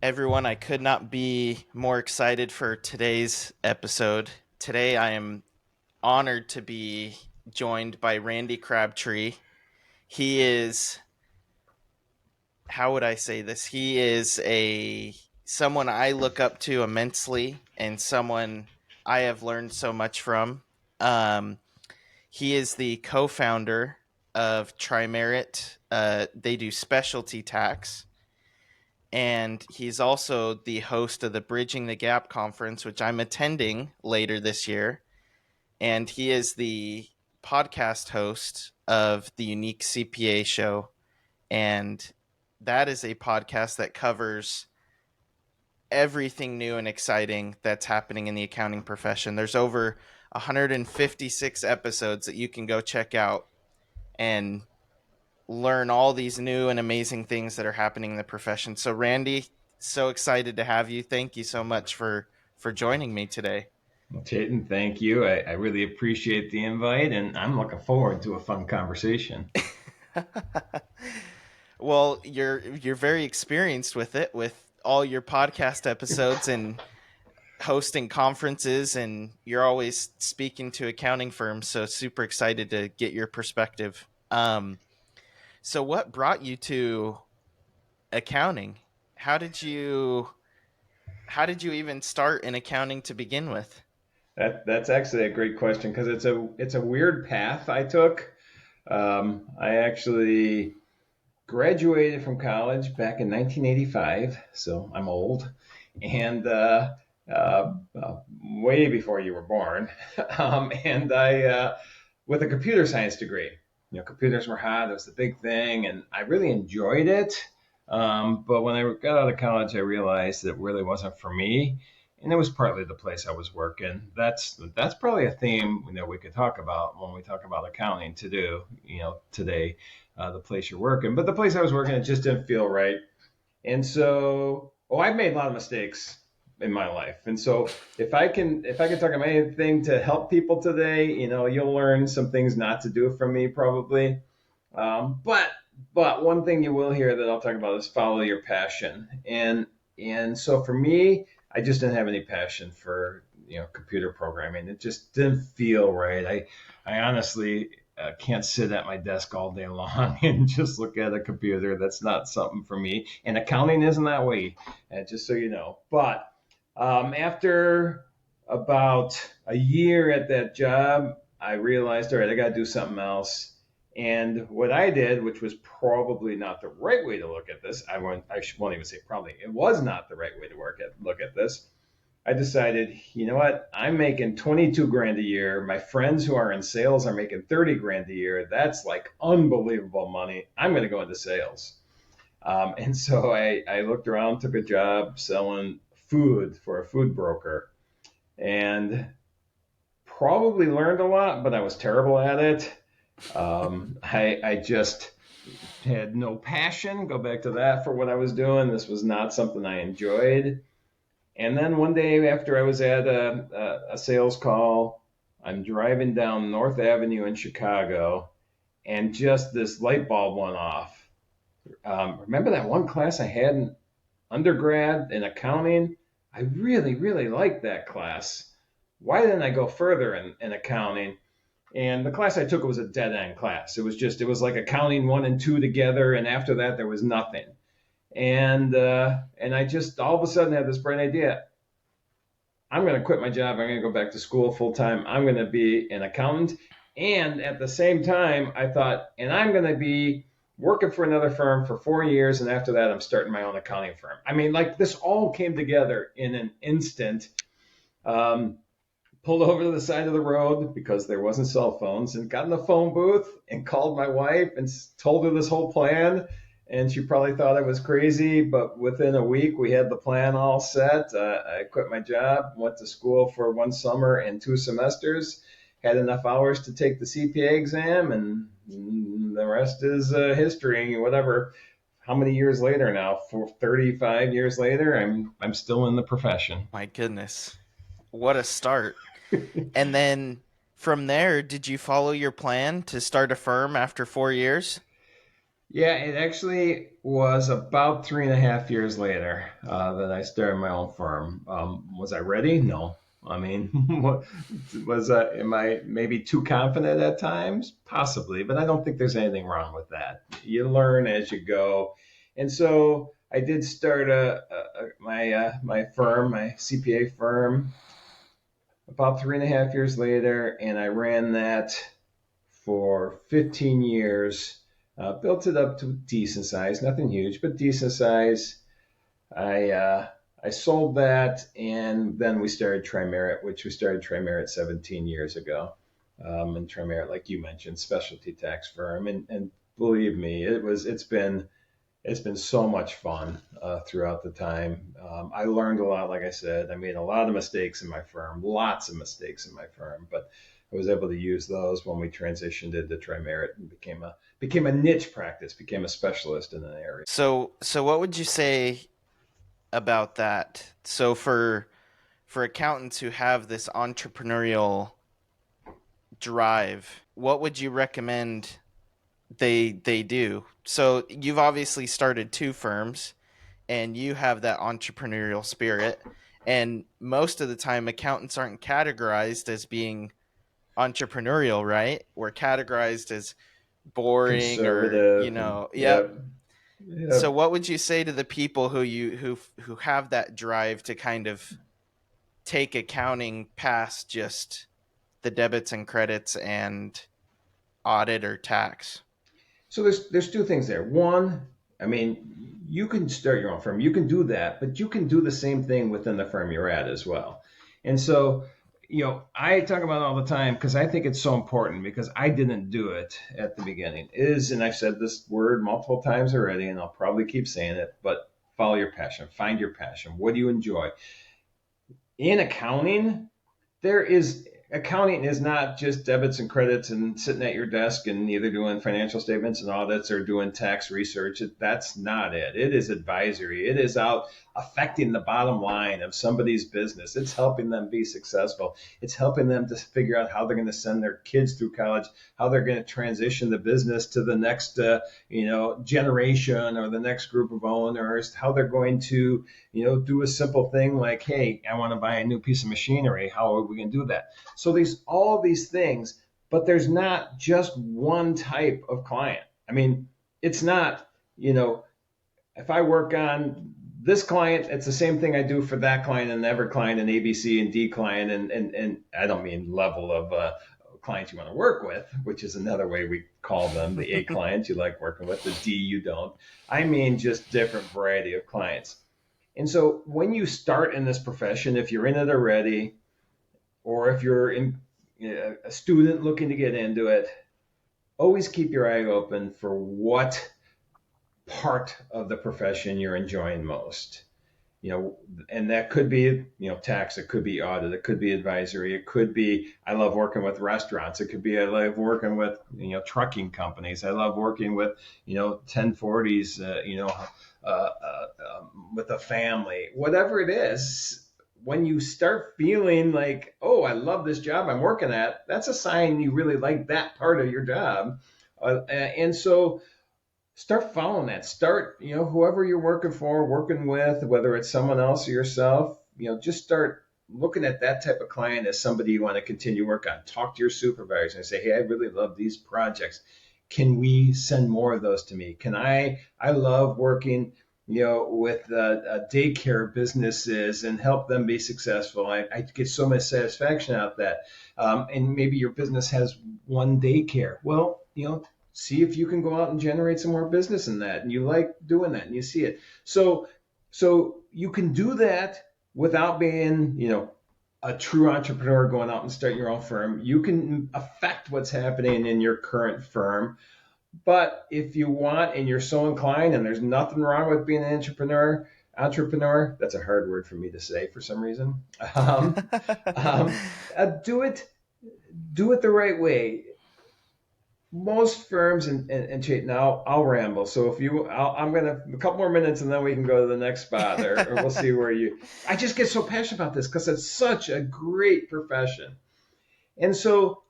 Everyone, I could not be more excited for today's episode. Today, I am honored to be joined by Randy Crabtree. He is, how would I say this? He is someone I look up to immensely and someone I have learned so much from. Um, he is the co-founder of Trimerit. They do specialty tax. And he's also the host of the Bridging the Gap conference, which I'm attending later this year. And he is the podcast host of the Unique CPA show. And that is a podcast that covers everything new and exciting that's happening in the accounting profession. There's over 156 episodes that you can go check out and learn all these new and amazing things that are happening in the profession. So Randy, so excited to have you. Thank you so much for joining me today. Well, Chayton, thank you. I really appreciate the invite, and I'm looking forward to a fun conversation. Well, you're very experienced with it, with all your podcast episodes and hosting conferences, and you're always speaking to accounting firms. So super excited to get your perspective. So what brought you to accounting? How did you even start in accounting to begin with? That's actually a great question because it's a weird path I took. I actually graduated from college back in 1985, so I'm old, and way before you were born. And I with a computer science degree. Computers were hot. It was the big thing, and I really enjoyed it. But when I got out of college, I realized that really wasn't for me, and it was partly the place I was working. That's probably a theme we could talk about when we talk about accounting today, the place you're working. But the place I was working, it just didn't feel right, and so I've made a lot of mistakes in my life, and so if I can talk about anything to help people today, you'll learn some things not to do from me probably. But one thing you will hear that I'll talk about is follow your passion. And so for me, I just didn't have any passion for computer programming. It just didn't feel right. I honestly can't sit at my desk all day long and just look at a computer. That's not something for me. And accounting isn't that way, just so you know. But after about a year at that job, I realized, all right, I got to do something else. And what I did, which was probably not the right way to look at this, I won't even say probably, it was not the right way to look at this. I decided, you know what? I'm making 22 grand a year. My friends who are in sales are making 30 grand a year. That's like unbelievable money. I'm going to go into sales. And so I looked around, took a job selling food for a food broker, and probably learned a lot, but I was terrible at it. I just had no passion, go back to that, for what I was doing. This was not something I enjoyed. And then one day after I was at a sales call, I'm driving down North Avenue in Chicago, and just this light bulb went off. Remember that one class I had in undergrad in accounting? I really, really liked that class. Why didn't I go further in accounting? And the class I took was a dead end class. It was like accounting 1 and 2 together, and after that there was nothing. And I just all of a sudden had this bright idea. I'm going to quit my job. I'm going to go back to school full time. I'm going to be an accountant. And at the same time, I thought, and I'm going to be working for another firm for 4 years, and after that, I'm starting my own accounting firm. I mean, like, this all came together in an instant. Pulled over to the side of the road because there wasn't cell phones, and got in the phone booth and called my wife and told her this whole plan. And she probably thought I was crazy, but within a week we had the plan all set. I quit my job, went to school for 1 summer and 2 semesters, had enough hours to take the CPA exam, and the rest is history. Whatever. How many years later now? 35 years later, I'm still in the profession. My goodness, what a start! And then from there, did you follow your plan to start a firm after 4 years? Yeah, it actually was about 3.5 years later that I started my own firm. Was I ready? No. I mean, am I maybe too confident at times? Possibly, but I don't think there's anything wrong with that. You learn as you go, and so I did start my firm, my CPA firm, about 3.5 years later, and I ran that for 15 years. Built it up to decent size, nothing huge, but decent size. I uh, I sold that, and then we started Trimerit, which we started Trimerit 17 years ago. And Trimerit, like you mentioned, specialty tax firm, and believe me, it's been so much fun throughout the time. I learned a lot, like I said. I made a lot of mistakes in my firm, lots of mistakes in my firm, but I was able to use those when we transitioned into Trimerit and became a niche practice, became a specialist in an area. So what would you say about that? So for accountants who have this entrepreneurial drive, what would you recommend they do? So you've obviously started two firms and you have that entrepreneurial spirit, and most of the time accountants aren't categorized as being entrepreneurial, right? We're categorized as boring or, Conservative, and yep. yep, So yep. what would you say to the people who have that drive to kind of take accounting past just the debits and credits and audit or tax? So there's two things there. One, I mean, you can start your own firm. You can do that, but you can do the same thing within the firm you're at as well. And so, I talk about it all the time because I think it's so important because I didn't do it at the beginning. And I've said this word multiple times already, and I'll probably keep saying it, but follow your passion, find your passion. What do you enjoy? In accounting, there is accounting is not just debits and credits and sitting at your desk and either doing financial statements and audits or doing tax research. That's not it. It is advisory. It is out affecting the bottom line of somebody's business. It's helping them be successful. It's helping them to figure out how they're going to send their kids through college, how they're going to transition the business to the next generation or the next group of owners, how they're going to do a simple thing like, hey, I want to buy a new piece of machinery. How are we going to do that? So there's all these things, but there's not just one type of client. I mean, it's not, if I work on this client, it's the same thing I do for that client and every client and ABC and D client. And I don't mean level of clients you want to work with, which is another way we call them, the A clients you like working with, the D you don't. I mean, just different variety of clients. And so when you start in this profession, if you're in it already, or if you're a student looking to get into it, always keep your eye open for what part of the profession you're enjoying most. And that could be, tax, it could be audit, it could be advisory, it could be, I love working with restaurants, it could be, I love working with, trucking companies, I love working with, 1040s, with a family, whatever it is. When you start feeling like, oh, I love this job I'm working at, that's a sign you really like that part of your job. And so start following that. Start, whoever you're working for, working with, whether it's someone else or yourself, just start looking at that type of client as somebody you want to continue work on. Talk to your supervisor and say, hey, I really love these projects. Can we send more of those to me? I love working, with daycare businesses and help them be successful. I get so much satisfaction out of that. And maybe your business has one daycare. Well, see if you can go out and generate some more business in that, and you like doing that and you see it. So you can do that without being a true entrepreneur going out and start your own firm. You can affect what's happening in your current firm, but if you want and you're so inclined, and there's nothing wrong with being an entrepreneur, that's a hard word for me to say for some reason. Um, do it the right way. Most firms and now I'll ramble. So if I'm gonna a couple more minutes and then we can go to the next spot, or we'll see where you. I just get so passionate about this because it's such a great profession. And so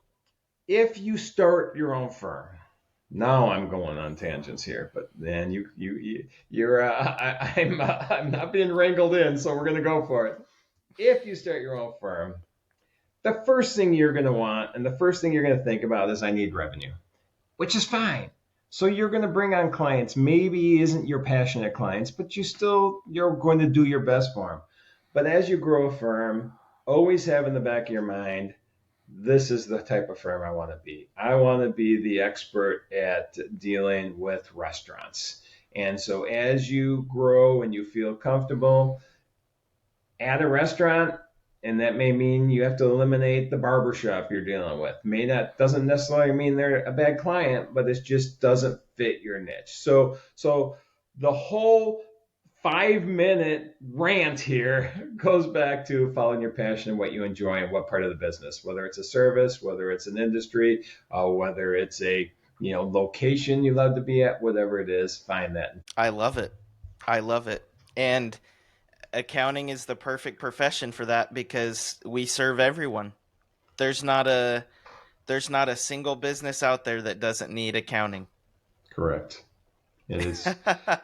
if you start your own firm, Now I'm going on tangents here, but then you're I'm not being wrangled in, so we're gonna go for it. If you start your own firm, the first thing you're gonna want and the first thing you're gonna think about is I need revenue, which is fine. So you're going to bring on clients. Maybe isn't your passionate clients, but you're going to do your best for them. But as you grow a firm, always have in the back of your mind, this is the type of firm I want to be. I want to be the expert at dealing with restaurants. And so as you grow and you feel comfortable at a restaurant, and that may mean you have to eliminate the barbershop you're dealing with. May not doesn't necessarily mean they're a bad client, but it just doesn't fit your niche. So the whole 5-minute rant here goes back to following your passion and what you enjoy and what part of the business, whether it's a service, whether it's an industry, whether it's a location you love to be at, whatever it is, find that. I love it. I love it. And accounting is the perfect profession for that because we serve everyone. There's not a single business out there that doesn't need accounting. Correct. It is.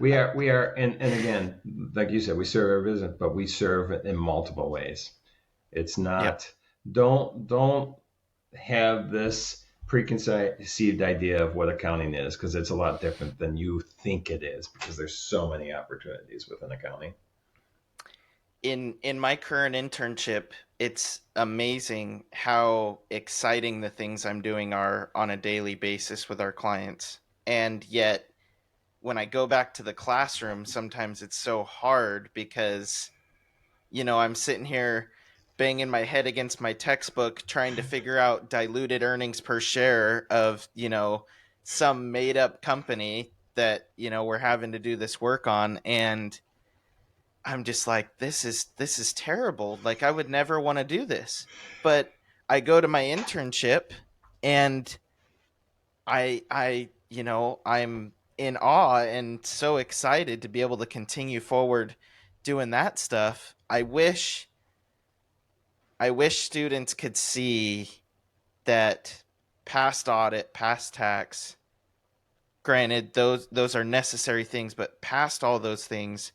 We are, and again, like you said, we serve our business, but we serve it in multiple ways. It's not. Yep. Don't have this preconceived idea of what accounting is, because it's a lot different than you think it is, because there's so many opportunities within accounting. In my current internship, it's amazing how exciting the things I'm doing are on a daily basis with our clients. And yet when I go back to the classroom, sometimes it's so hard because, I'm sitting here banging my head against my textbook trying to figure out diluted earnings per share of, some made up company that, we're having to do this work on. And I'm just like, this is terrible. Like, I would never want to do this. But I go to my internship and I'm in awe and so excited to be able to continue forward doing that stuff. I wish students could see that past audit, past tax, granted those are necessary things, but past all those things,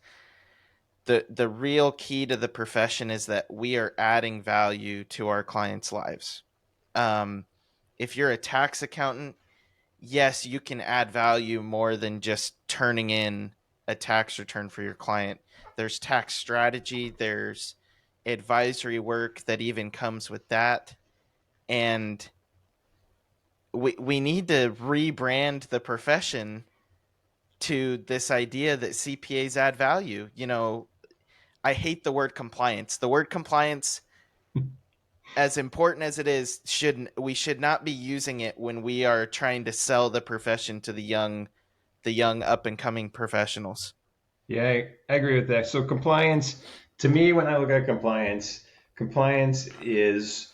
the real key to the profession is that we are adding value to our clients' lives. If you're a tax accountant, yes, you can add value more than just turning in a tax return for your client. There's tax strategy, there's advisory work that even comes with that. And we need to rebrand the profession to this idea that CPAs add value. I hate the word compliance. The word compliance, as important as it is, we should not be using it when we are trying to sell the profession to the young up and coming professionals. Yeah, I agree with that. So compliance, to me, when I look at compliance is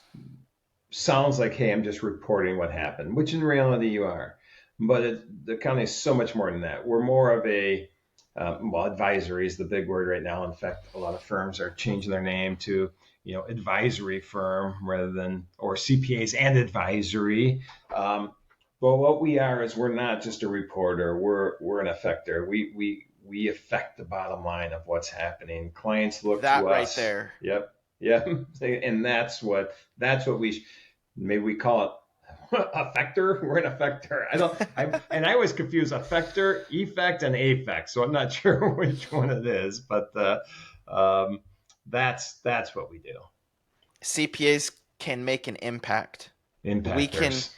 sounds like, hey, I'm just reporting what happened, which in reality you are. But the accounting is so much more than that. We're more of a advisory is the big word right now. In fact, a lot of firms are changing their name to advisory firm rather than, or CPAs and advisory. But what we are is we're not just a reporter. We're an effector. We affect the bottom line of what's happening. Clients look That to right us. there. Yep. And that's what maybe we call it effector. We're an effector. I always confuse effector, effect, and affect. So I'm not sure which one it is, but that's what we do. CPAs can make an impact. Impactors.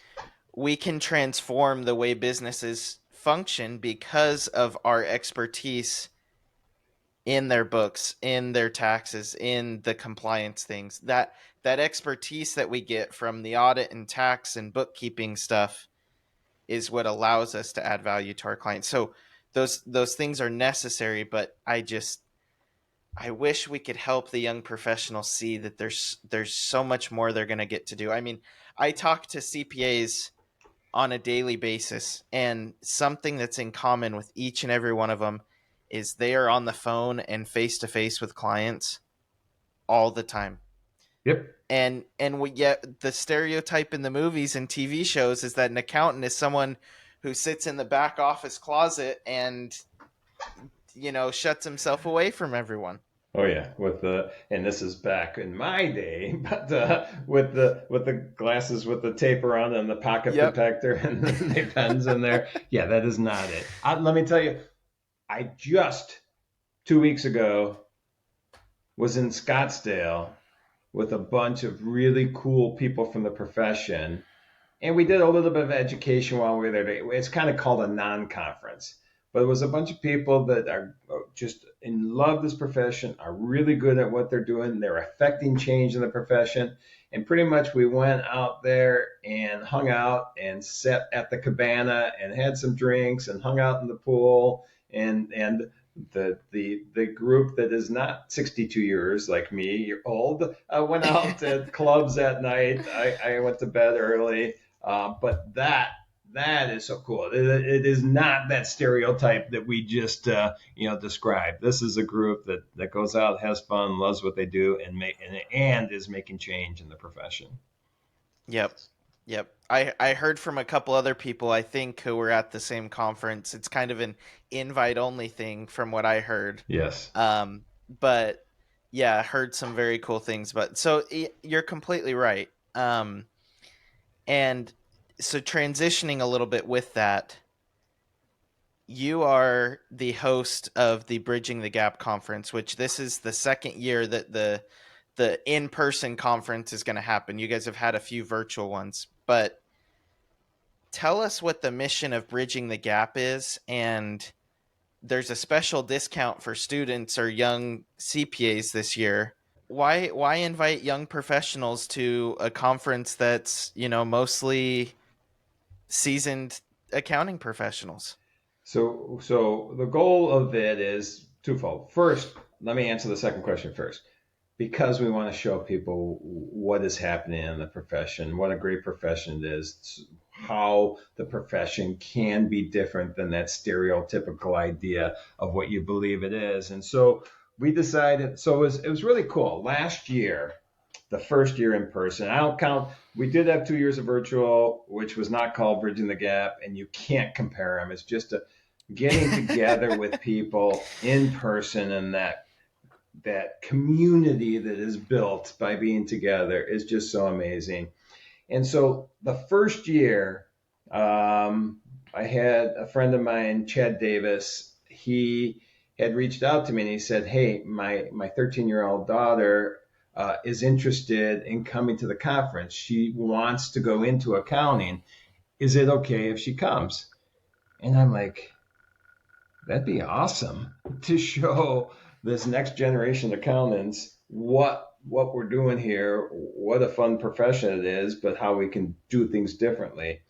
We can transform the way businesses function because of our expertise in their books, in their taxes, in the compliance things. That expertise that we get from the audit and tax and bookkeeping stuff is what allows us to add value to our clients. So those things are necessary, but I wish we could help the young professionals see that there's so much more they're going to get to do. I mean, I talk to CPAs on a daily basis, and something that's in common with each and every one of them is they are on the phone and face to face with clients all the time. Yep. And yet the stereotype in the movies and TV shows is that an accountant is someone who sits in the back office closet and shuts himself away from everyone. Oh yeah, and this is back in my day, but with the glasses with the tape around and the pocket Yep. protector and the pens in there. Yeah, that is not it. Let me tell you, I just 2 weeks ago was in Scottsdale with a bunch of really cool people from the profession, and we did a little bit of education while we were there. It's kind of called a non-conference, but it was a bunch of people that are just in love this profession, are really good at what they're doing. They're affecting change in the profession. And pretty much we went out there and hung out and sat at the cabana and had some drinks and hung out in the pool. And the group that is not 62 years like me, you're old, went out to clubs at night. I went to bed early. But that is so cool. It is not that stereotype that we just described. This is a group that goes out, has fun, loves what they do, and is making change in the profession. Yep. I heard from a couple other people, I think, who were at the same conference. It's kind of an invite only thing from what I heard. Yes. But yeah, I heard some very cool things. But so you're completely right. And so transitioning a little bit with that, you are the host of the Bridging the Gap conference, which this is the second year that the in-person conference is going to happen. You guys have had a few virtual ones, but tell us what the mission of Bridging the Gap is. And there's a special discount for students or young CPAs this year. Why invite young professionals to a conference that's, mostly seasoned accounting professionals? So the goal of it is twofold. First, let me answer the second question first. Because we want to show people what is happening in the profession, what a great profession it is, how the profession can be different than that stereotypical idea of what you believe it is. And so we decided, it was really cool. Last year, the first year in person, I don't count, we did have 2 years of virtual, which was not called Bridging the Gap, and you can't compare them. It's just getting together with people in person, and that community that is built by being together is just so amazing. And so the first year, I had a friend of mine, Chad Davis. He had reached out to me and he said, "Hey, my 13-year-old daughter is interested in coming to the conference. She wants to go into accounting. Is it okay if she comes?" And I'm like, that'd be awesome to show this next generation of accountants what we're doing here, what a fun profession it is, but how we can do things differently.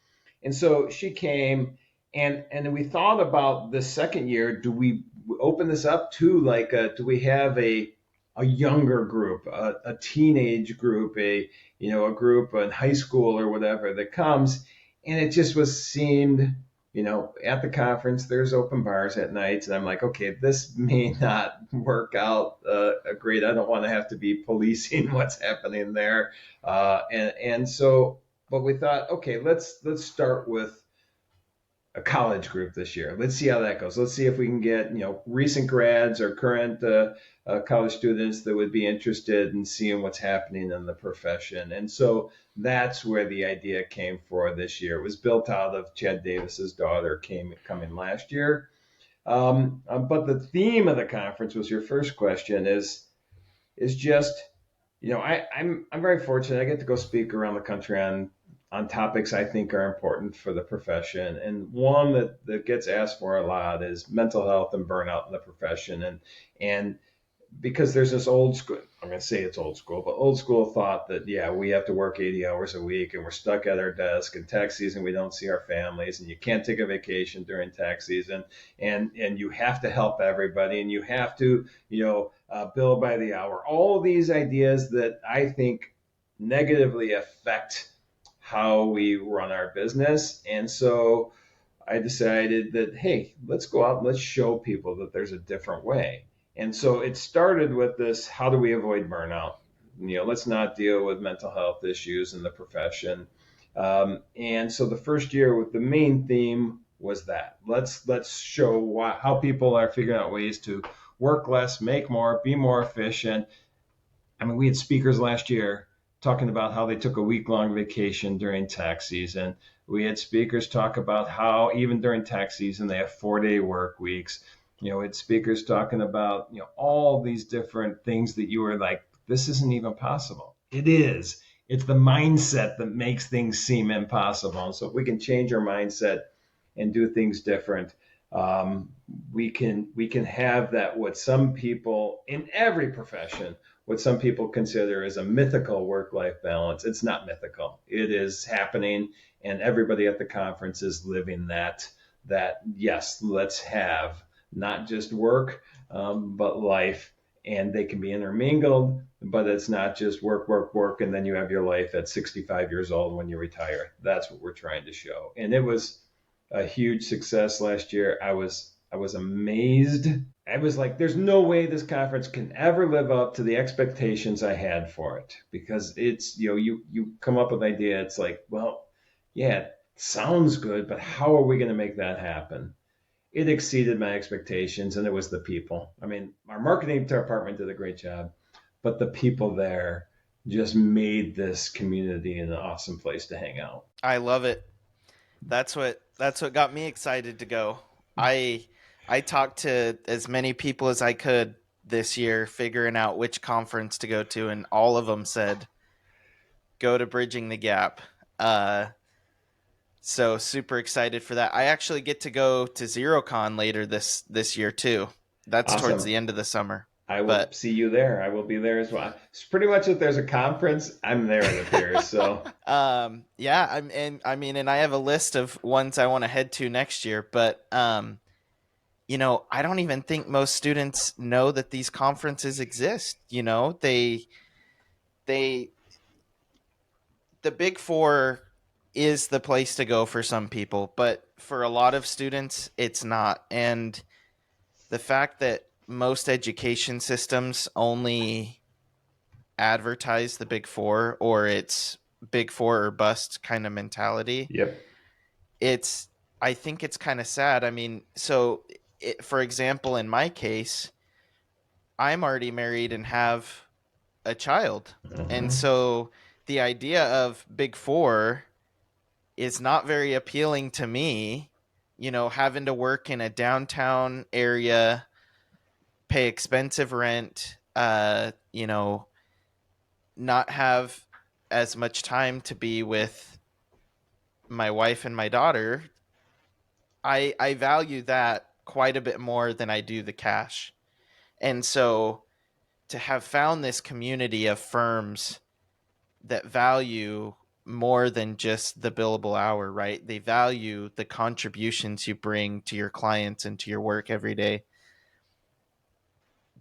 And so she came, and we thought about the second year. Do we open this up to do we have a younger group, a teenage group, a group in high school or whatever that comes? And it just seemed, at the conference, there's open bars at nights. And I'm like, okay, this may not work out great. I don't want to have to be policing what's happening there. But we thought, okay, let's start with a college group this year. Let's see how that goes. Let's see if we can get, recent grads or current college students that would be interested in seeing what's happening in the profession. And so that's where the idea came for this year. It was built out of Chad Davis's daughter coming last year. But the theme of the conference was your first question is just, I'm very fortunate. I get to go speak around the country on topics I think are important for the profession. And one that gets asked for a lot is mental health and burnout in the profession. And because there's this old school, I'm going to say it's old school, but old school thought that, yeah, we have to work 80 hours a week and we're stuck at our desk, and tax season, we don't see our families, and you can't take a vacation during tax season, and you have to help everybody, and you have to, bill by the hour. All these ideas that I think negatively affect how we run our business. And so I decided that, hey, let's go out and let's show people that there's a different way. And so it started with this: how do we avoid burnout? Let's not deal with mental health issues in the profession. And so the first year, with the main theme was that. Let's show how people are figuring out ways to work less, make more, be more efficient. I mean, we had speakers last year talking about how they took a week-long vacation during tax season. We had speakers talk about how even during tax season they have 4-day work weeks. We had speakers talking about all these different things that you were like, this isn't even possible. It is. It's the mindset that makes things seem impossible. And so if we can change our mindset and do things different, we can have that what some people in every profession, what some people consider as a mythical work-life balance. It's not mythical. It is happening, and everybody at the conference is living that yes, let's have not just work, but life, and they can be intermingled, but it's not just work, work, work, and then you have your life at 65 years old when you retire. That's what we're trying to show. And it was a huge success last year. I was amazed. I was like, there's no way this conference can ever live up to the expectations I had for it, because it's, you come up with an idea. It's like, well, yeah, it sounds good, but how are we going to make that happen? It exceeded my expectations, and it was the people. I mean, our marketing department did a great job, but the people there just made this community an awesome place to hang out. I love it. That's what got me excited to go. I talked to as many people as I could this year, figuring out which conference to go to, and all of them said, go to Bridging the Gap. So super excited for that. I actually get to go to ZeroCon later this year too. That's Awesome. Towards the end of the summer. I will see you there. I will be there as well. It's pretty much if there's a conference, I'm there it appears. So yeah, and I have a list of ones I want to head to next year, but I don't even think most students know that these conferences exist. The Big Four is the place to go for some people, but for a lot of students, it's not. And the fact that most education systems only advertise the Big Four, or it's Big Four or bust kind of mentality. Yep. I think it's kind of sad. I mean, for example, in my case, I'm already married and have a child. Mm-hmm. And so the idea of Big Four is not very appealing to me, having to work in a downtown area, pay expensive rent, not have as much time to be with my wife and my daughter. I value that quite a bit more than I do the cash. And so to have found this community of firms that value more than just the billable hour, right? They value the contributions you bring to your clients and to your work every day.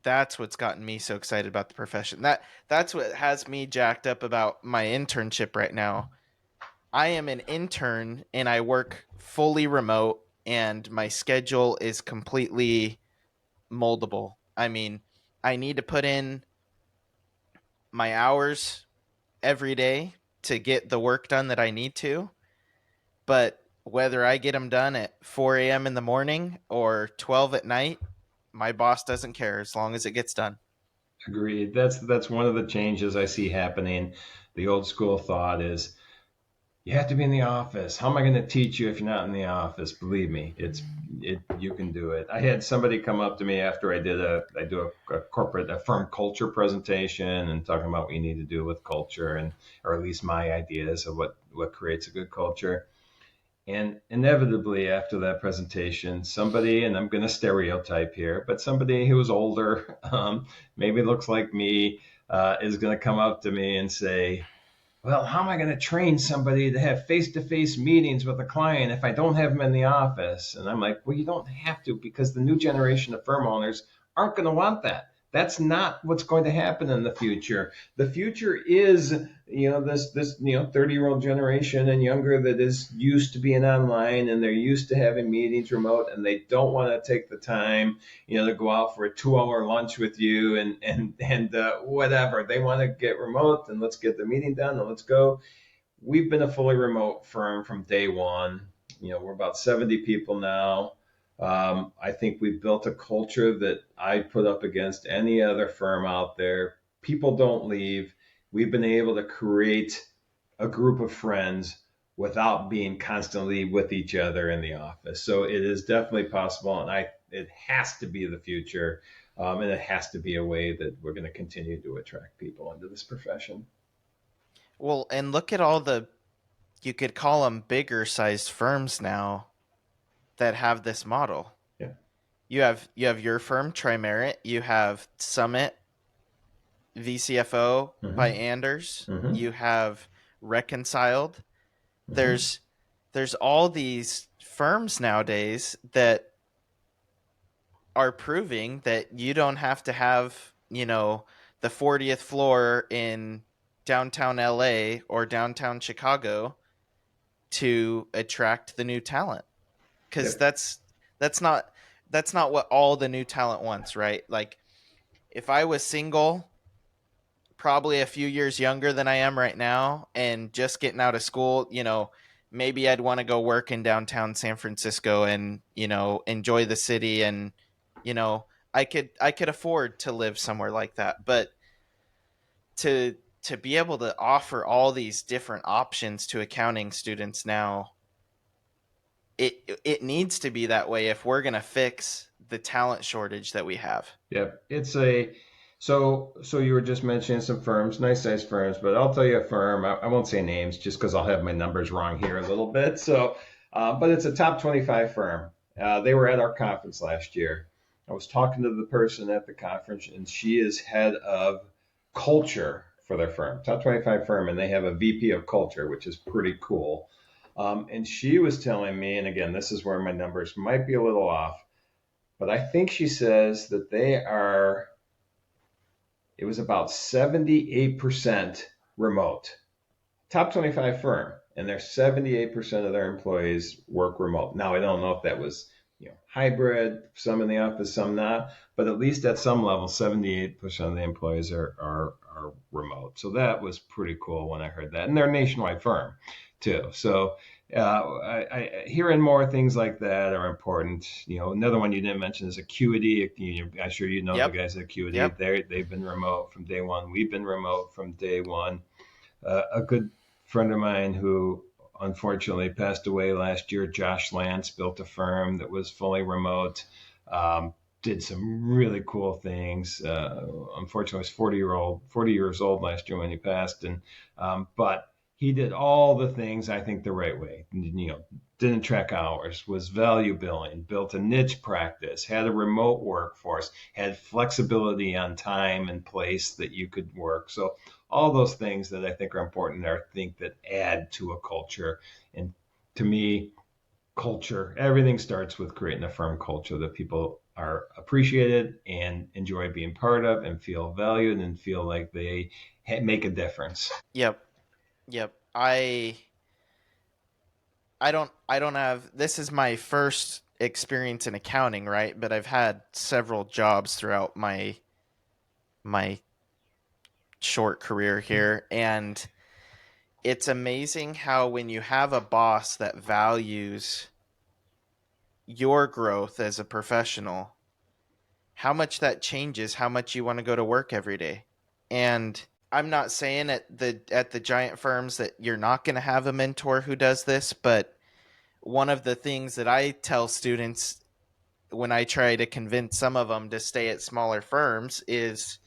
That's what's gotten me so excited about the profession. That's what has me jacked up about my internship right now. I am an intern and I work fully remote, and my schedule is completely moldable. I mean, I need to put in my hours every day to get the work done that I need to, but whether I get them done at 4 a.m. in the morning or 12 at night, my boss doesn't care as long as it gets done. Agreed. That's one of the changes I see happening. The old school thought is, you have to be in the office. How am I going to teach you if you're not in the office? Believe me, you can do it. I had somebody come up to me after I do a firm culture presentation and talking about what you need to do with culture, or at least my ideas of what creates a good culture. And inevitably after that presentation, somebody, and I'm going to stereotype here, but somebody who was older, maybe looks like me, is going to come up to me and say, well, how am I going to train somebody to have face-to-face meetings with a client if I don't have them in the office? And I'm like, well, you don't have to, because the new generation of firm owners aren't going to want that. That's not what's going to happen in the future. The future is, this 30-year-old generation and younger that is used to being online, and they're used to having meetings remote, and they don't want to take the time, to go out for a 2-hour lunch with you and whatever. They want to get remote, and let's get the meeting done and let's go. We've been a fully remote firm from day one. we're about 70 people now. I think we've built a culture that I put up against any other firm out there. People don't leave. We've been able to create a group of friends without being constantly with each other in the office. So it is definitely possible, and it has to be the future, and it has to be a way that we're going to continue to attract people into this profession. Well, and look at all the, you could call them bigger sized firms now that have this model. Yeah. You have your firm, Trimerit. You have Summit VCFO by Mm-hmm. Anders. Mm-hmm. You have Reconciled. Mm-hmm. There's all these firms nowadays that are proving that you don't have to have, the 40th floor in downtown LA or downtown Chicago to attract the new talent. Cuz Yep. that's not that's not what all the new talent wants, right? Like if I was single, probably a few years younger than I am right now and just getting out of school, maybe I'd want to go work in downtown San Francisco and, enjoy the city and, you know, I could afford to live somewhere like that. But to be able to offer all these different options to accounting students now, it needs to be that way if we're going to fix the talent shortage that we have. Yep. It's a so you were just mentioning some firms, nice size firms, but I'll tell you a firm. I won't say names just because I'll have my numbers wrong here a little bit. So, but it's a top 25 firm. They were at our conference last year. I was talking to the person at the conference, and she is head of culture for their firm, top 25 firm, and they have a VP of culture, which is pretty cool. And she was telling me, and again, this is where my numbers might be a little off, but I think she says that it was about 78% remote. Top 25 firm, and they're 78% of their employees work remote. Now, I don't know if that was hybrid, some in the office, some not, but at least at some level, 78% of the employees are remote. So that was pretty cool when I heard that. And they're a nationwide firm too. So hearing more things like that are important. Another one you didn't mention is Acuity. I'm sure you know the Yep. guys at Acuity. Yep. They've been remote from day one. We've been remote from day one. A good friend of mine who unfortunately passed away last year, Josh Lance, built a firm that was fully remote. Did some really cool things. Unfortunately, he was 40 years old last year when he passed, and but he did all the things I think the right way. Didn't track hours, was value billing, built a niche practice, had a remote workforce, had flexibility on time and place that you could work. So all those things that I think are important are think that add to a culture. And to me, culture, everything starts with creating a firm culture that people are appreciated and enjoy being part of and feel valued and feel like they make a difference. Yep. Yep. I don't have, this is my first experience in accounting, right? But I've had several jobs throughout my short career here, and it's amazing how when you have a boss that values your growth as a professional, how much that changes how much you want to go to work every day. And I'm not saying at the giant firms that you're not going to have a mentor who does this, but one of the things that I tell students when I try to convince some of them to stay at smaller firms is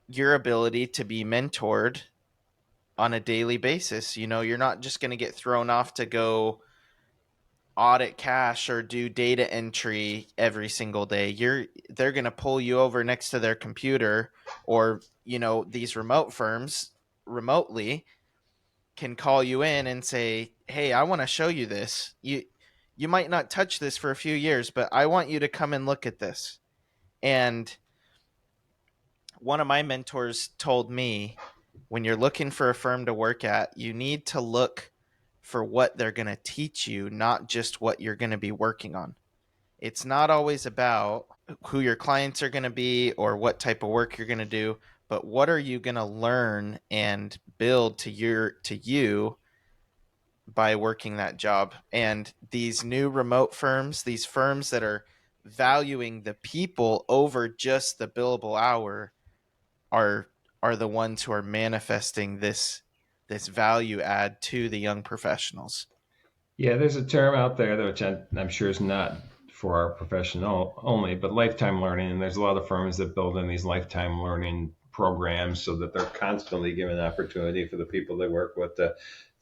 your ability to be mentored on a daily basis. You're not just going to get thrown off to go audit cash or do data entry every single day. They're going to pull you over next to their computer, or these remote firms remotely can call you in and say, "Hey, I want to show you this. You might not touch this for a few years, but I want you to come and look at this." And one of my mentors told me, when you're looking for a firm to work at, you need to look for what they're going to teach you, not just what you're going to be working on. It's not always about who your clients are going to be or what type of work you're going to do, but what are you going to learn and build to you by working that job. And these new remote firms, these firms that are valuing the people over just the billable hour, are the ones who are manifesting this value add to the young professionals. Yeah, there's a term out there which I'm sure is not for our profession only, but lifetime learning. And there's a lot of firms that build in these lifetime learning programs so that they're constantly giving opportunity for the people they work with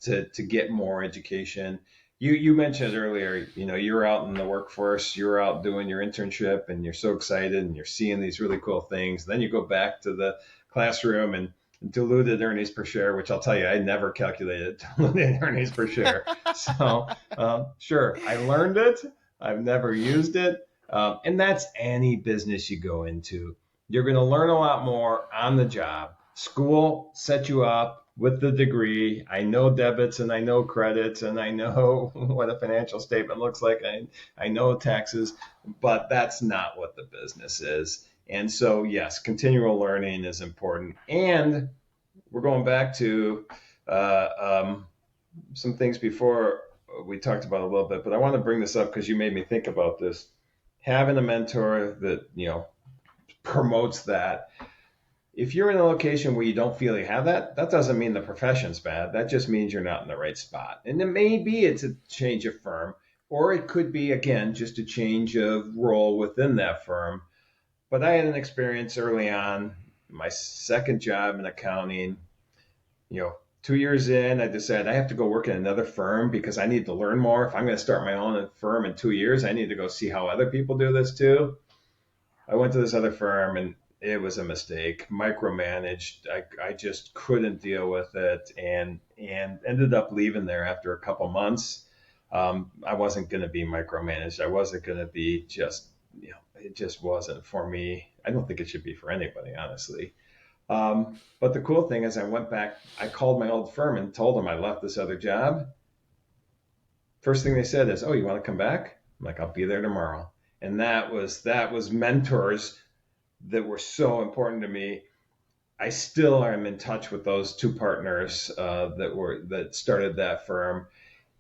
to get more education. You mentioned earlier, you're out in the workforce, you're out doing your internship, and you're so excited, and you're seeing these really cool things. Then you go back to the classroom and diluted earnings per share, which I'll tell you, I never calculated diluted earnings per share. So, sure, I learned it. I've never used it. And that's any business you go into. You're going to learn a lot more on the job. School set you up with the degree. I know debits and I know credits and I know what a financial statement looks like. I know taxes, but that's not what the business is. And so, yes, continual learning is important. And we're going back to some things before we talked about a little bit, but I want to bring this up because you made me think about this. Having a mentor that, promotes that. If you're in a location where you don't feel you have that, that doesn't mean the profession's bad. That just means you're not in the right spot. And it may be it's a change of firm, or it could be, again, just a change of role within that firm. But I had an experience early on, my second job in accounting. 2 years in, I decided I have to go work in another firm because I need to learn more. If I'm going to start my own firm in 2 years, I need to go see how other people do this too. I went to this other firm and it was a mistake, micromanaged. I just couldn't deal with it and ended up leaving there after a couple months. I wasn't going to be micromanaged. I wasn't going to be it just wasn't for me. I don't think it should be for anybody, honestly. But the cool thing is I went back, I called my old firm and told them I left this other job. First thing they said is, "Oh, you want to come back?" I'm like, "I'll be there tomorrow." And that was mentors that were so important to me. I still am in touch with those two partners that started that firm,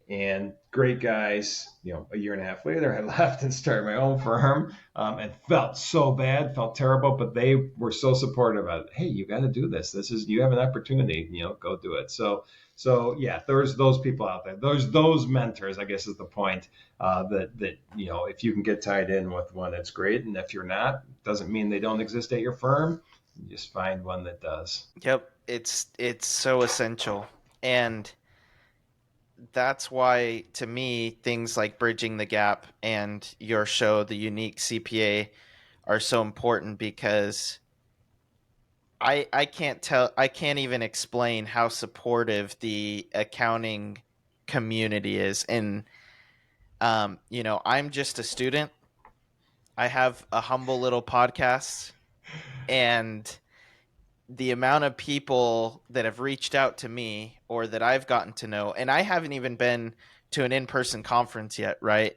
and great guys. A year and a half later, I left and started my own firm, and felt so bad, felt terrible, but they were so supportive about it. Hey, you got to do this. You have an opportunity. Go do it. So yeah, there's those people out there. There's those mentors, I guess, is the point. That if you can get tied in with one, it's great, and if you're not, doesn't mean they don't exist at your firm. You just find one that does. Yep, it's so essential. And that's why, to me, things like Bridging the Gap and your show, the Unique CPA, are so important because I can't even explain how supportive the accounting community is. And I'm just a student. I have a humble little podcast, and the amount of people that have reached out to me or that I've gotten to know, and I haven't even been to an in-person conference yet, right?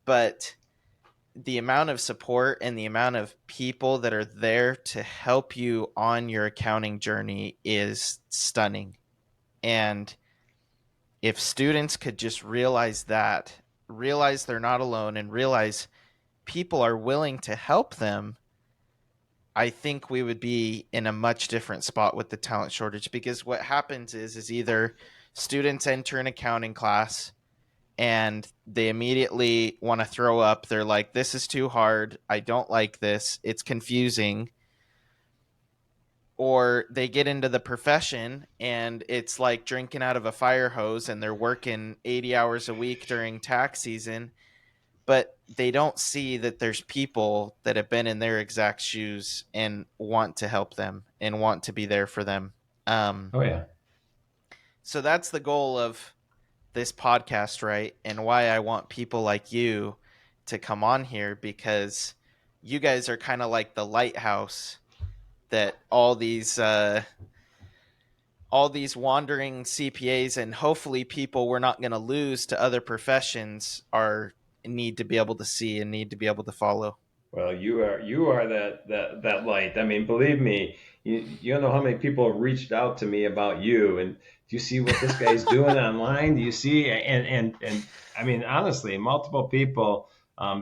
But the amount of support and the amount of people that are there to help you on your accounting journey is stunning. And if students could just realize that, realize they're not alone, and realize people are willing to help them, I think we would be in a much different spot with the talent shortage. Because what happens is either students enter an accounting class and they immediately want to throw up. They're like, this is too hard. I don't like this. It's confusing. Or they get into the profession and it's like drinking out of a fire hose, and they're working 80 hours a week during tax season, but they don't see that there's people that have been in their exact shoes and want to help them and want to be there for them. Oh yeah. So that's the goal of this podcast, right? And why I want people like you to come on here, because you guys are kind of like the lighthouse that all these wandering CPAs and hopefully people we're not going to lose to other professions are need to be able to see and need to be able to follow. Well, you are that light. I mean, believe me, you don't know how many people have reached out to me about you, and do you see what this guy's doing online? Do you see? And I mean, honestly, multiple people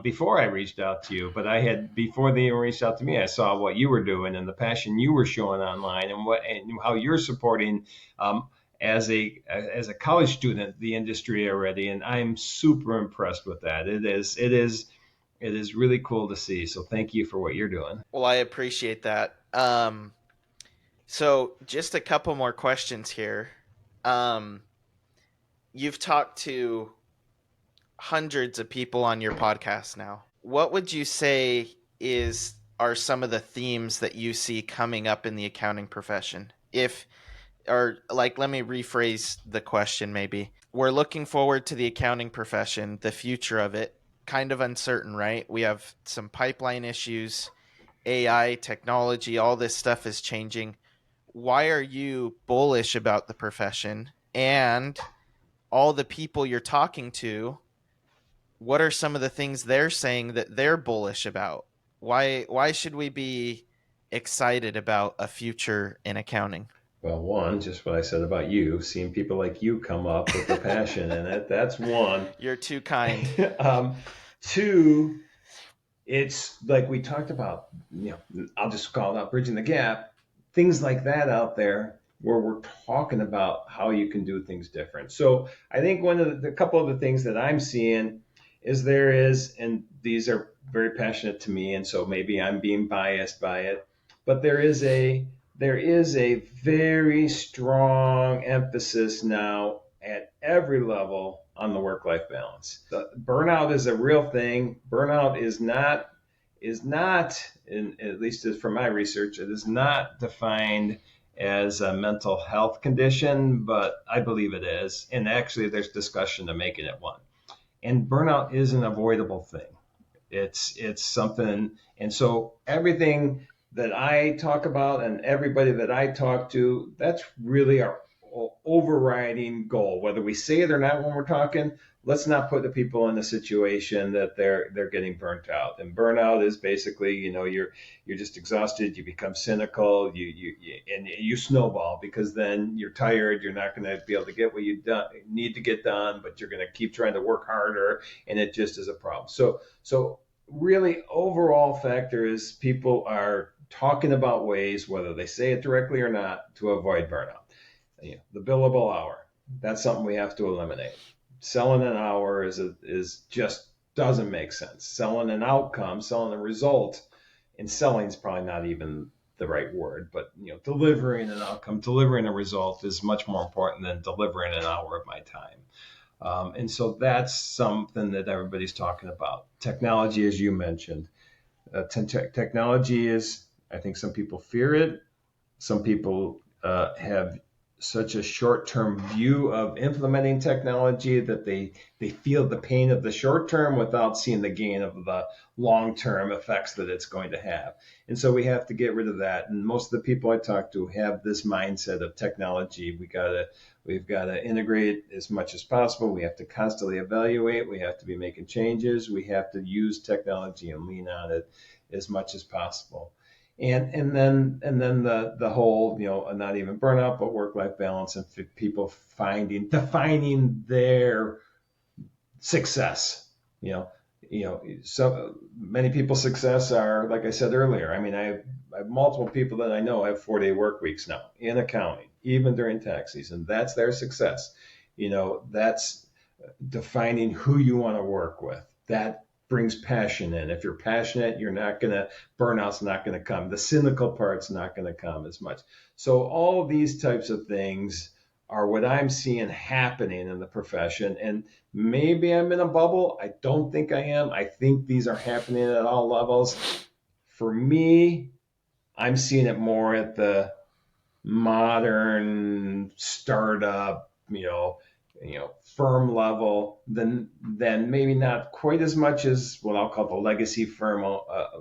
before I reached out to you, but I had before they even reached out to me, I saw what you were doing and the passion you were showing online, and how you're supporting. As a college student, the industry already, and I'm super impressed with that. It is really cool to see. So thank you for what you're doing. Well, I appreciate that. So just a couple more questions here. Um, you've talked to hundreds of people on your podcast now. What would you say are some of the themes that you see coming up in the accounting profession? Let me rephrase the question maybe. We're looking forward to the accounting profession, the future of it, kind of uncertain, right? We have some pipeline issues, AI, technology, all this stuff is changing. Why are you bullish about the profession? And all the people you're talking to, what are some of the things they're saying that they're bullish about? Why should we be excited about a future in accounting? Well, one, just what I said about you, seeing people like you come up with the passion in it. That's one. You're too kind. Two, it's like we talked about, I'll just call it out bridging the gap, things like that out there where we're talking about how you can do things different. So I think one of the couple of the things that I'm seeing is and these are very passionate to me, and so maybe I'm being biased by it, but there is a very strong emphasis now at every level on the work-life balance. The burnout is a real thing. Burnout is not, at least from my research, it is not defined as a mental health condition, but I believe it is. And actually, there's discussion to making it one. And burnout is an avoidable thing. It's something, and so everything that I talk about and everybody that I talk to, that's really our overriding goal. Whether we say it or not when we're talking, let's not put the people in a situation that they're getting burnt out. And burnout is basically, you're just exhausted, you become cynical, you snowball, because then you're tired, you're not going to be able to get what you need to get done, but you're going to keep trying to work harder, and it just is a problem. So really, overall factor is people are talking about ways, whether they say it directly or not, to avoid burnout. The billable hour, that's something we have to eliminate. Selling an hour is just doesn't make sense. Selling an outcome, selling a result, and selling is probably not even the right word, but delivering an outcome, delivering a result is much more important than delivering an hour of my time. And so that's something that everybody's talking about. Technology, as you mentioned, technology is, I think some people fear it. Some people have such a short-term view of implementing technology that they feel the pain of the short term without seeing the gain of the long-term effects that it's going to have. And so we have to get rid of that. And most of the people I talk to have this mindset of technology. We've got to integrate as much as possible. We have to constantly evaluate. We have to be making changes. We have to use technology and lean on it as much as possible. And then the whole, not even burnout, but work-life balance, and people defining their success. So many people's success are, like I said earlier. I mean, I have multiple people that I know have 4-day work weeks now in accounting, even during tax season. That's their success. That's defining who you want to work with. That brings passion in. If you're passionate, burnout's not going to come. The cynical part's not going to come as much. So all these types of things are what I'm seeing happening in the profession. And maybe I'm in a bubble. I don't think I am. I think these are happening at all levels. For me, I'm seeing it more at the modern startup, firm level, then maybe not quite as much as what I'll call the legacy firm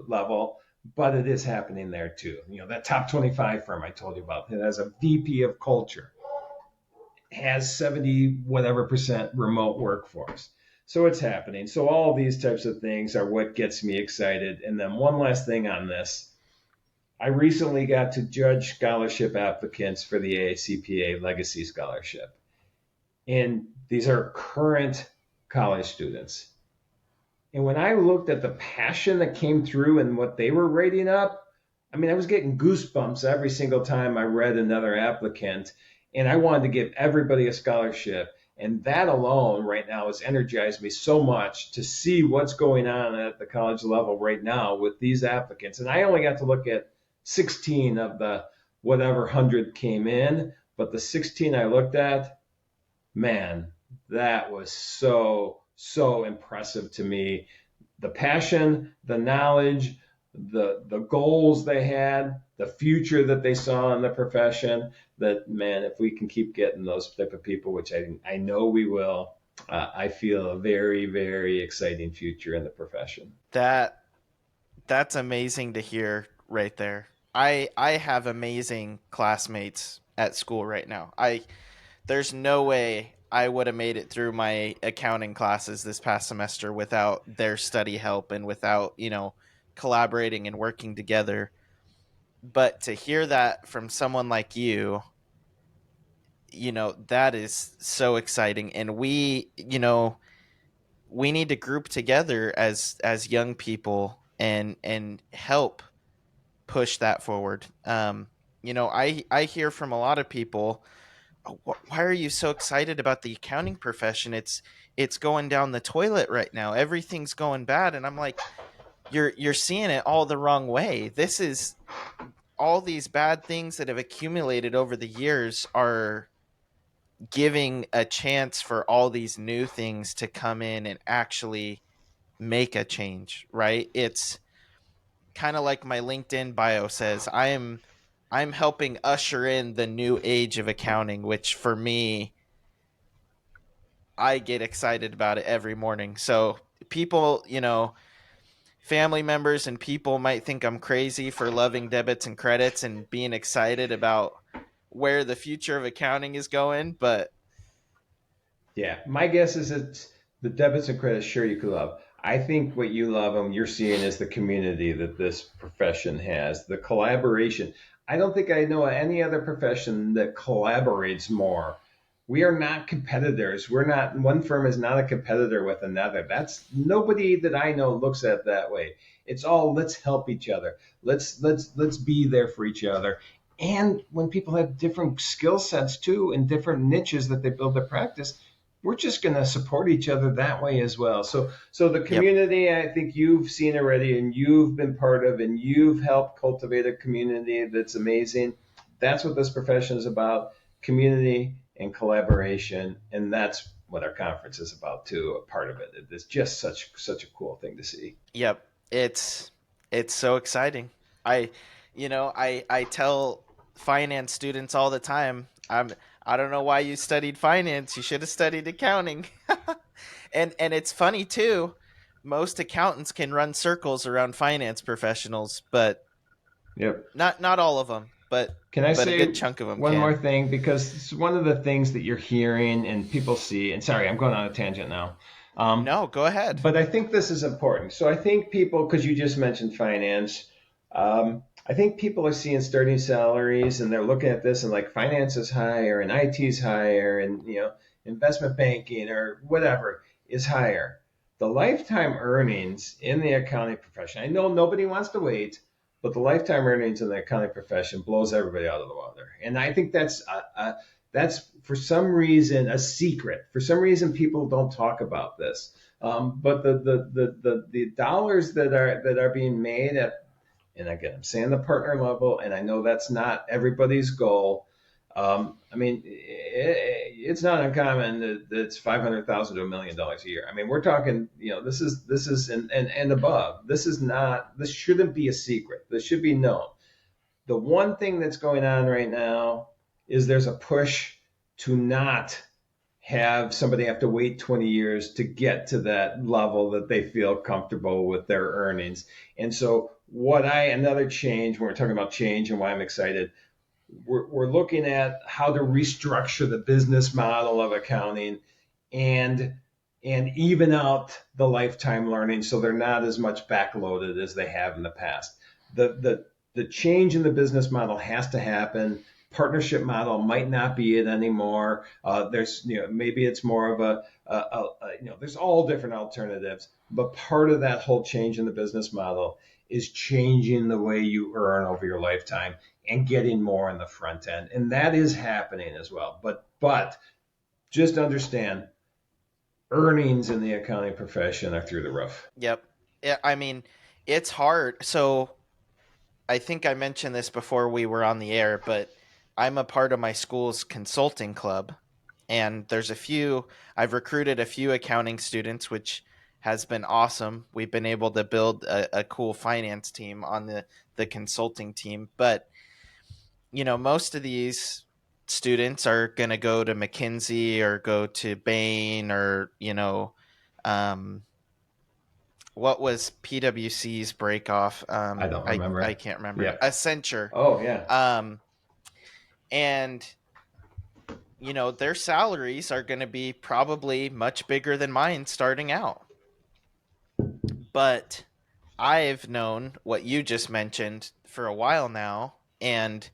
level, but it is happening there too. That top 25 firm I told you about, it has a VP of culture, has 70 whatever % remote workforce. So it's happening. So all these types of things are what gets me excited. And then one last thing on this. I recently got to judge scholarship applicants for the ACPA Legacy Scholarship. And these are current college students. And when I looked at the passion that came through and what they were rating up, I mean, I was getting goosebumps every single time I read another applicant. And I wanted to give everybody a scholarship. And that alone right now has energized me so much to see what's going on at the college level right now with these applicants. And I only got to look at 16 of the whatever 100 came in, but the 16 I looked at, man, that was so impressive to me. The passion, the knowledge, the goals they had, the future that they saw in the profession. That, man, if we can keep getting those type of people, which I know we will, I feel a very, very exciting future in the profession. That's amazing to hear right there. I have amazing classmates at school right now. I There's no way I would have made it through my accounting classes this past semester without their study help and without, collaborating and working together. But to hear that from someone like you, that is so exciting. And we need to group together as young people and help push that forward. I hear from a lot of people, "Oh, why are you so excited about the accounting profession? It's going down the toilet right now. Everything's going bad." And I'm like, you're seeing it all the wrong way. This is all these bad things that have accumulated over the years are giving a chance for all these new things to come in and actually make a change, right? It's kind of like my LinkedIn bio says, I'm helping usher in the new age of accounting, which for me, I get excited about it every morning. So people, family members and people might think I'm crazy for loving debits and credits and being excited about where the future of accounting is going, but Yeah, my guess is it's the debits and credits. Sure, you could love. I think what you love and you're seeing is the community that this profession has, the collaboration. I don't think I know any other profession that collaborates more. We are not competitors. We're not, one firm is not a competitor with another. That's nobody that I know looks at it that way. It's all, let's help each other. Let's be there for each other. And when people have different skill sets too and different niches that they build their practice, we're just going to support each other that way as well. So the yep. community, I think you've seen already and you've been part of and you've helped cultivate a community that's amazing. That's what this profession is about, community and collaboration. And that's what our conference is about too, a part of it. It's just such a cool thing to see. Yep. It's so exciting. I tell finance students all the time, I don't know why you studied finance. You should have studied accounting. And it's funny too. Most accountants can run circles around finance professionals, but Yep. not all of them, Can I but a good say chunk of them one more can. thing? Because it's one of the things that you're hearing and people see, and sorry, I'm going on a tangent now. Um, No, go ahead. but I think this is important. So I think people, because you just mentioned finance, I think people are seeing starting salaries and they're looking at this and like finance is higher and IT is higher and investment banking or whatever is higher. The lifetime earnings in the accounting profession, I know nobody wants to wait, but the lifetime earnings in the accounting profession blows everybody out of the water. And I think that's for some reason a secret. For some reason, people don't talk about this. But the dollars that are being made at, and again, I'm saying the partner level, and I know that's not everybody's goal. I mean, it's not uncommon that it's 500,000 to $1 million a year. I mean, we're talking, this is and above. This shouldn't be a secret. This should be known. The one thing that's going on right now is there's a push to not have somebody have to wait 20 years to get to that level that they feel comfortable with their earnings. And so another change, when we're talking about change and why I'm excited, we're looking at how to restructure the business model of accounting and and even out the lifetime learning so they're not as much backloaded as they have in the past. The change in the business model has to happen. Partnership model might not be it anymore. There's, maybe it's more of there's all different alternatives, but part of that whole change in the business model is changing the way you earn over your lifetime and getting more on the front end. And that is happening as well. But just understand, earnings in the accounting profession are through the roof. Yep. Yeah, I mean, it's hard. So I think I mentioned this before we were on the air, but I'm a part of my school's consulting club, and I've recruited a few accounting students, which has been awesome. We've been able to build a cool finance team on the consulting team. But, most of these students are going to go to McKinsey or go to Bain or, um, what was PwC's break off? I don't remember. I can't remember. Yeah. Accenture. Oh, yeah. And their salaries are going to be probably much bigger than mine starting out. But I've known what you just mentioned for a while now, and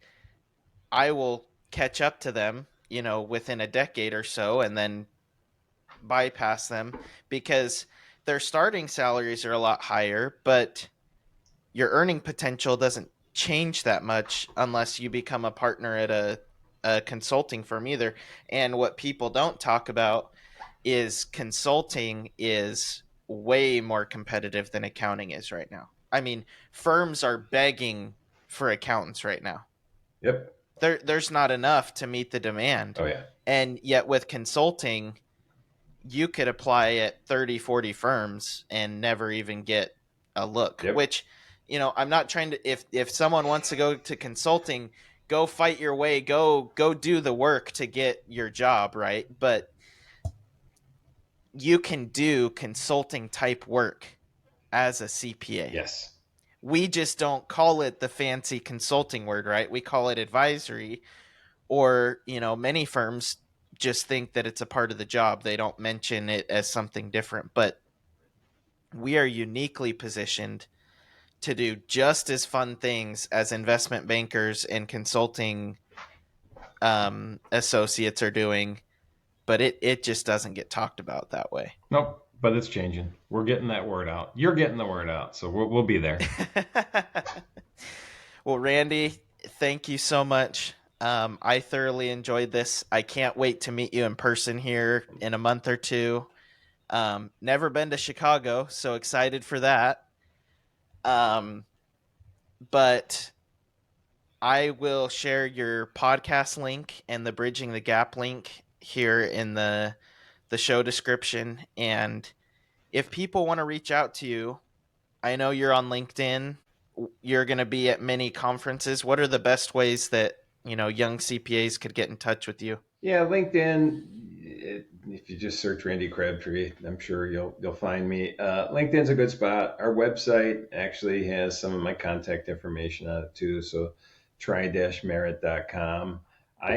I will catch up to them, within a decade or so, and then bypass them because their starting salaries are a lot higher, but your earning potential doesn't change that much unless you become a partner at a consulting firm either. And what people don't talk about is consulting is way more competitive than accounting is right now. I mean, firms are begging for accountants right now. Yep. There's not enough to meet the demand. Oh, yeah. And yet with consulting, you could apply at 30, 40 firms and never even get a look, Yep. which, I'm not trying to, if someone wants to go to consulting, go fight your way, go do the work to get your job, right? But you can do consulting type work as a CPA. Yes. We just don't call it the fancy consulting word, right? We call it advisory, or, many firms just think that it's a part of the job. They don't mention it as something different, but we are uniquely positioned to do just as fun things as investment bankers and consulting associates are doing, but it just doesn't get talked about that way. Nope. But it's changing. We're getting that word out. You're getting the word out, so we'll be there. Well, Randy, thank you so much. I thoroughly enjoyed this. I can't wait to meet you in person here in a month or two. Never been to Chicago, so excited for that. But I will share your podcast link and the Bridging the Gap link here in the show description. And if people want to reach out to you, I know you're on LinkedIn. You're going to be at many conferences. What are the best ways that, young CPAs could get in touch with you? Yeah, LinkedIn. If you just search Randy Crabtree, I'm sure you'll find me. LinkedIn's a good spot. Our website actually has some of my contact information on it too. So try-merit.com. I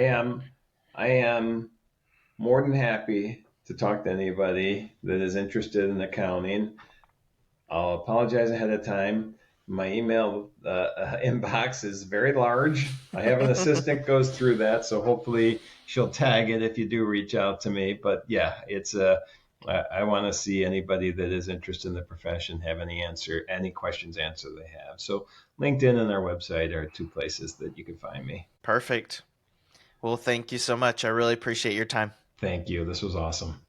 am more than happy to talk to anybody that is interested in accounting. I'll apologize ahead of time. My email inbox is very large. I have an assistant goes through that, so hopefully she'll tag it if you do reach out to me. But yeah, I want to see anybody that is interested in the profession have any questions answered they have. So LinkedIn and our website are two places that you can find me. Perfect. Well, thank you so much. I really appreciate your time. Thank you. This was awesome.